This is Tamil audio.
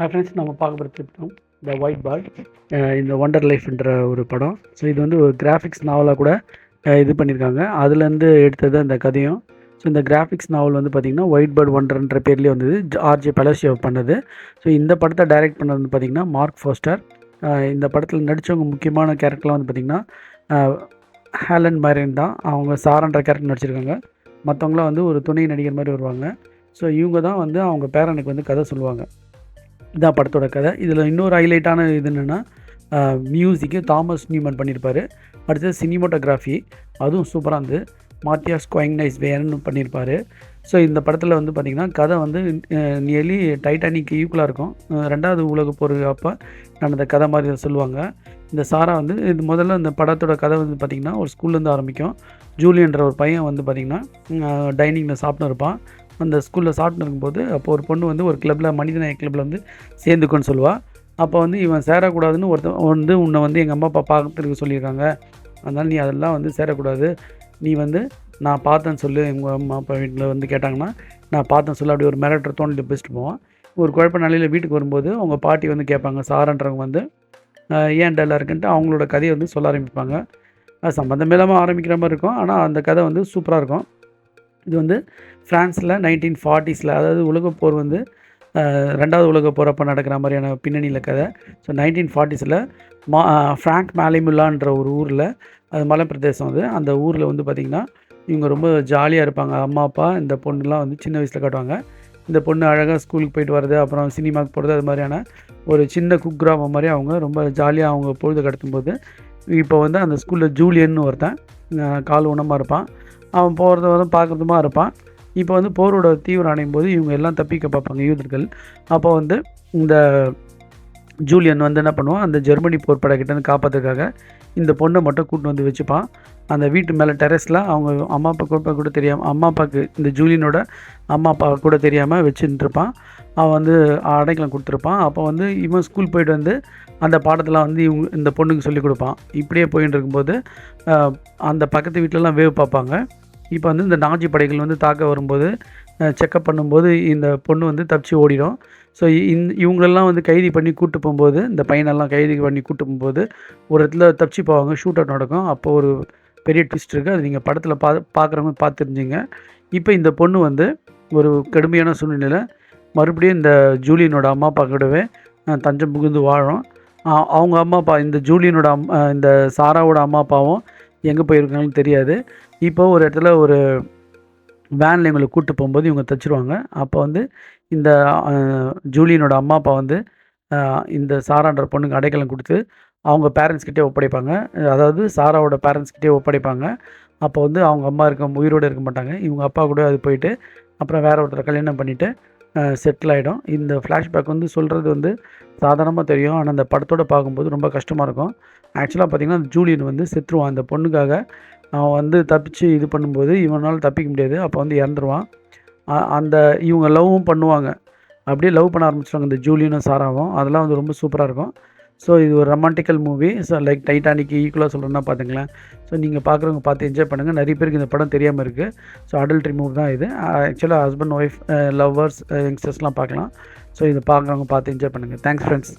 ஹாய் ஃப்ரெண்ட்ஸ், நம்ம பார்க்க போகிற திட்டம் த ஒயிட் பேர்ட். இந்த ஒண்டர் லைஃப்ன்ற ஒரு படம். ஸோ இது வந்து ஒரு கிராஃபிக்ஸ் நாவலாக கூட இது பண்ணியிருக்காங்க. அதுலேருந்து எடுத்தது அந்த கதையும். ஸோ இந்த கிராஃபிக்ஸ் நாவல் வந்து பார்த்திங்கன்னா ஒயிட் பேர்ட் ஒண்டர்ன்ற பேர்லேயே வந்தது. ஆர்ஜே பலசியோ பண்ணது. ஸோ இந்த படத்தை டைரக்ட் பண்ணது வந்து பார்த்திங்கன்னா மார்க் ஃபோஸ்டர். இந்த படத்தில் நடித்தவங்க முக்கியமான கேரக்டர்லாம் வந்து பார்த்திங்கன்னா ஹேலன் மைரன் தான். அவங்க சாரான்ற கேரக்டர் நடிச்சிருக்காங்க. மற்றவங்களாம் வந்து ஒரு துணை நடிகர் மாதிரி வருவாங்க. ஸோ இவங்க தான் வந்து அவங்க பேரனுக்கு வந்து கதை சொல்லுவாங்க. இதான் படத்தோட கதை. இதில் இன்னொரு ஹைலைட்டான இது என்னென்னா, மியூசிக்கு தாமஸ் நியூமன் பண்ணியிருப்பார். அடுத்தது சினிமோட்டோகிராஃபி, அதுவும் சூப்பராக இருந்து மாத்தியாஸ் குவைங்னைஸ் வேர்னு பண்ணியிருப்பார். ஸோ இந்த படத்தில் வந்து பார்த்திங்கன்னா கதை வந்து நியர்லி டைட்டானிக் ஈக்குவலாக இருக்கும். 2வது உலகப் போர் அப்போ நடந்த கதை மாதிரி சொல்லுவாங்க. இந்த சாரா வந்து இது முதல்ல இந்த படத்தோட கதை வந்து பார்த்திங்கன்னா ஒரு ஸ்கூல்லேருந்து ஆரம்பிக்கும். ஜூலியன்ற ஒரு பையன் வந்து பார்த்திங்கன்னா டைனிங்கில் சாப்பிட்டு இருப்பான். அந்த ஸ்கூலில் சாப்பிட்டு இருக்கும்போது அப்போ ஒரு பொண்ணு வந்து ஒரு கிளப்பில் மனிதநேய கிளப்பில் வந்து சேர்ந்துக்கோன்னு சொல்லுவாள். அப்போ வந்து இவன் சேரக்கூடாதுன்னு ஒருத்தன் வந்து உன்னை வந்து எங்கள் அம்மா அப்பா பார்த்துருக்க சொல்லியிருக்காங்க, அதனால் நீ அதெல்லாம் வந்து சேரக்கூடாது, நீ வந்து நான் பார்த்தேன்னு சொல்லு. எங்கள் அம்மா அப்பா வீட்டில் வந்து கேட்டாங்கன்னா நான் பார்த்தேன்னு சொல்லு. அப்படி ஒரு மிரட்டர் தோண்டிட்டு பேசிட்டு போவான். ஒரு குழப்ப நிலையில் வீட்டுக்கு வரும்போது அவங்க பாட்டி வந்து கேட்பாங்க, சாரன்றவங்க வந்து ஏன் டல்லாக இருக்குன்ட்டு அவங்களோட கதையை வந்து சொல்ல ஆரம்பிப்பாங்க. அது சம்மந்தம் இல்லாமல் ஆரம்பிக்கிற மாதிரி இருக்கும், ஆனால் அந்த கதை வந்து சூப்பராக இருக்கும். இது வந்து ஃப்ரான்ஸில் 1940s, அதாவது உலகப்போர் வந்து 2வது உலகப் போர் அப்போ நடக்கிற மாதிரியான பின்னணியில் கதை. ஸோ 1940s ஃப்ராங்க் மேலிமுல்லான்ற ஒரு ஊரில், அது மலை பிரதேசம். அது அந்த ஊரில் வந்து பார்த்திங்கன்னா இவங்க ரொம்ப ஜாலியாக இருப்பாங்க. அம்மா அப்பா இந்த பொண்ணுலாம் வந்து சின்ன வயசில் காட்டுவாங்க. இந்த பொண்ணு அழகாக ஸ்கூலுக்கு போயிட்டு வர்றது, அப்புறம் சினிமாவுக்கு போகிறது, அது மாதிரியான ஒரு சின்ன குக்கிராமம் மாதிரி அவங்க ரொம்ப ஜாலியாக அவங்க பொழுது கடத்தும்போது, இப்போ வந்து அந்த ஸ்கூலில் ஜூலியன்னு ஒருத்தன் கால் ஊனமாக இருப்பான். அவன் போகிறத வந்து பார்க்குறதுமா இருப்பான். இப்போ வந்து போரோட தீவிரம் அடையும் போது இவங்க எல்லாம் தப்பிக்க பார்ப்பாங்க, யூதர்கள். அப்போ வந்து இந்த ஜூலியன் வந்து என்ன பண்ணுவான், அந்த ஜெர்மனி போர்ப்படைக்கிட்டேருந்து காப்பாற்றுறதுக்காக இந்த பொண்ணை மட்டும் கூட்டின்னு வந்து வச்சுப்பான். அந்த வீட்டு மேலே டெரஸில் அவங்க அம்மா அப்பா கூட தெரியாமல், அம்மா அப்பாவுக்கு இந்த ஜூலியனோட அம்மா அப்பா கூட தெரியாமல் வச்சுட்டுருப்பான். அவன் வந்து அடைக்கலம் கொடுத்துருப்பான். அப்போ வந்து இவன் ஸ்கூல் போயிட்டு வந்து அந்த பாடத்தெல்லாம் வந்து இந்த பொண்ணுக்கு சொல்லிக் கொடுப்பான். இப்படியே போயின்னு இருக்கும்போது அந்த பக்கத்து வீட்டிலலாம் வேவ் பார்ப்பாங்க. இப்போ வந்து இந்த நாஜி படைகள் வந்து தாக்க வரும்போது செக்கப் பண்ணும்போது இந்த பொண்ணு வந்து தப்பிச்சு ஓடிடும். ஸோ இவங்களெல்லாம் வந்து கைது பண்ணி கூப்பிட்டு போகும்போது, இந்த பையனெல்லாம் கைது பண்ணி கூப்பிட்டு போகும்போது ஒரு இடத்துல தப்பிச்சு போவாங்க. ஷூட் அவுட் நடக்கும். அப்போ ஒரு பெரிய ட்விஸ்ட் இருக்குது. அது நீங்கள் படத்தில் பார்க்குறவங்க பார்த்து தெரிஞ்சுங்க. இப்போ இந்த பொண்ணு வந்து ஒரு கடுமையான சூழ்நிலையில் மறுபடியும் இந்த ஜூலியனோட அம்மா அப்பா கூடவே தஞ்சம் புகுந்து வாழும். அவங்க அம்மா அப்பா, இந்த ஜூலியனோட இந்த சாராவோட அம்மா அப்பாவும் எங்கே போயிருக்காங்கன்னு தெரியாது. இப்போ ஒரு இடத்துல ஒரு வேனில் இவங்களை கூப்பிட்டு போகும்போது இவங்க தச்சிருவாங்க. அப்போ வந்து இந்த ஜூலியனோட அம்மா அப்பா வந்து இந்த சாரான்ற பொண்ணுக்கு அடைக்கலம் கொடுத்து அவங்க பேரண்ட்ஸ்கிட்டே ஒப்படைப்பாங்க. அதாவது சாராவோட பேரண்ட்ஸ்கிட்டே ஒப்படைப்பாங்க. அப்போ வந்து அவங்க அம்மா உயிரோடு இருக்க மாட்டாங்க. இவங்க அப்பா கூட அது போயிட்டு அப்புறம் வேற ஒருத்தரை கல்யாணம் பண்ணிவிட்டு செட்டில் ஆகிடும். இந்த ஃப்ளாஷ்பேக் வந்து சொல்கிறது வந்து சாதாரணமாக தெரியும், ஆனால் அந்த படத்தோடு பார்க்கும்போது ரொம்ப கஷ்டமாக இருக்கும். ஆக்சுவலாக பார்த்திங்கன்னா ஜூலியன் வந்து செத்துருவான். அந்த பொண்ணுக்காக அவன் வந்து தப்பிச்சு இது பண்ணும்போது இவனால் தப்பிக்க முடியாது. அப்போ வந்து இறந்துருவான். அந்த இவங்க லவ்வும் பண்ணுவாங்க. அப்படியே லவ் பண்ண ஆரம்பிச்சிடுவாங்க இந்த ஜூலியனும் சாராவும். அதெல்லாம் வந்து ரொம்ப சூப்பராக இருக்கும். ஸோ இது ஒரு ரொமான்டிக்கல் மூவி. ஸோ லைக் டைட்டானிக் ஈக்குவலாக சொல்கிறேன்னா பார்த்துங்களேன். ஸோ நீங்கள் பார்க்குறவங்க பார்த்து என்ஜாய் பண்ணுங்கள். நிறைய பேருக்கு இந்த படம் தெரியாமல் இருக்குது. ஸோ அடல்ட்ரி மூவி தான் இது. ஆக்சுவலாக ஹஸ்பண்ட் ஒய்ஃப் லவ்வர்ஸ் யங்ஸ்டர்ஸ்லாம் பார்க்கலாம். ஸோ இதை பார்க்குறவங்க பார்த்து என்ஜாய் பண்ணுங்கள். Thanks friends.